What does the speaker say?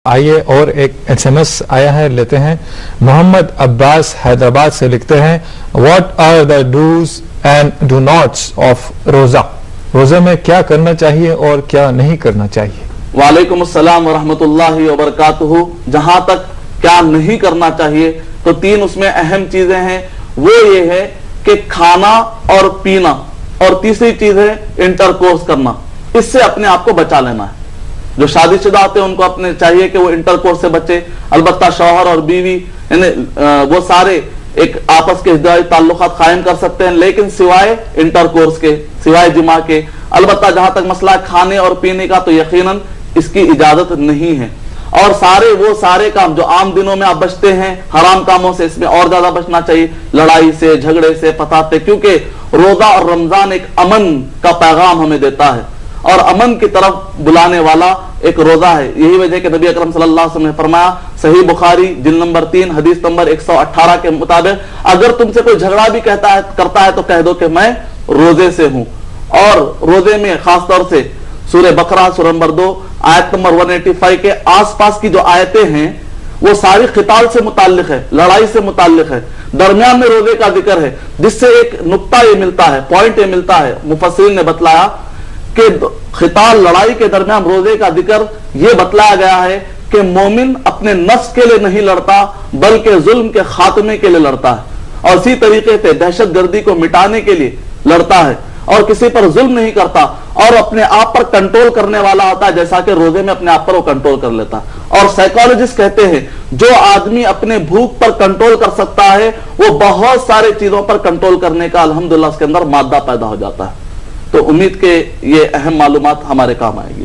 آئیے اور ایک SMS آیا ہے، لیتے ہیں۔ محمد عباس حیدرآباد سے لکھتے ہیں، what are the dos and don'ts of روزہ؟ روزے میں کیا کرنا چاہیے اور کیا نہیں کرنا چاہیے؟ وعلیکم السلام ورحمۃ اللہ وبرکاتہ۔ جہاں تک کیا نہیں کرنا چاہیے تو تین اس میں اہم چیزیں ہیں، وہ یہ ہے کہ کھانا اور پینا، اور تیسری چیز ہے انٹر کورس کرنا۔ اس سے اپنے آپ کو بچا لینا ہے۔ جو شادی شدہ آتے ہیں ان کو اپنے چاہیے کہ وہ انٹر کورس سے بچے، البتہ شوہر اور بیوی وہ سارے ایک آپس کے ازدواجی تعلقات قائم کر سکتے ہیں، لیکن سوائے انٹر کورس کے، سوائے جماع کے۔ البتہ جہاں تک مسئلہ کھانے اور پینے کا تو یقیناً اس کی اجازت نہیں ہے، اور وہ سارے کام جو عام دنوں میں آپ بچتے ہیں حرام کاموں سے، اس میں اور زیادہ بچنا چاہیے، لڑائی سے، جھگڑے سے، فساد، کیونکہ روزہ اور رمضان ایک امن کا پیغام ہمیں دیتا ہے اور امن کی طرف بلانے والا ایک روزہ ہے۔ یہی وجہ کہ نبی اکرم صلی اللہ علیہ وسلم نے فرمایا، صحیح بخاری جلد نمبر 3 حدیث نمبر 118 کے مطابق، اگر تم سے کوئی جھگڑا بھی کرتا ہے تو کہہ دو کہ میں روزے سے ہوں۔ اور روزے میں خاص طور سے سورہ بقرہ سورہ نمبر 2 آیت نمبر 185 کے آس پاس کی جو آیتیں ہیں وہ ساری قتال سے متعلق ہے، لڑائی سے متعلق ہے۔ درمیان میں روزے کا ذکر ہے، جس سے ایک نقطہ یہ ملتا ہے، پوائنٹ یہ ملتا ہے، مفسرین نے بتلایا کہ قتال، لڑائی کے درمیان روزے کا ذکر یہ بتلایا گیا ہے کہ مومن اپنے نفس کے لیے نہیں لڑتا بلکہ ظلم کے خاتمے کے لیے لڑتا ہے، اور اسی طریقے سے دہشت گردی کو مٹانے کے لیے لڑتا ہے، اور کسی پر ظلم نہیں کرتا، اور اپنے آپ پر کنٹرول کرنے والا ہوتا ہے، جیسا کہ روزے میں اپنے آپ پر وہ کنٹرول کر لیتا ہے۔ اور سائیکالوجسٹ کہتے ہیں جو آدمی اپنے بھوک پر کنٹرول کر سکتا ہے وہ بہت سارے چیزوں پر کنٹرول کرنے کا الحمدللہ اس کے اندر مادہ پیدا ہو جاتا ہے۔ تو امید کہ یہ اہم معلومات ہمارے کام آئے گی۔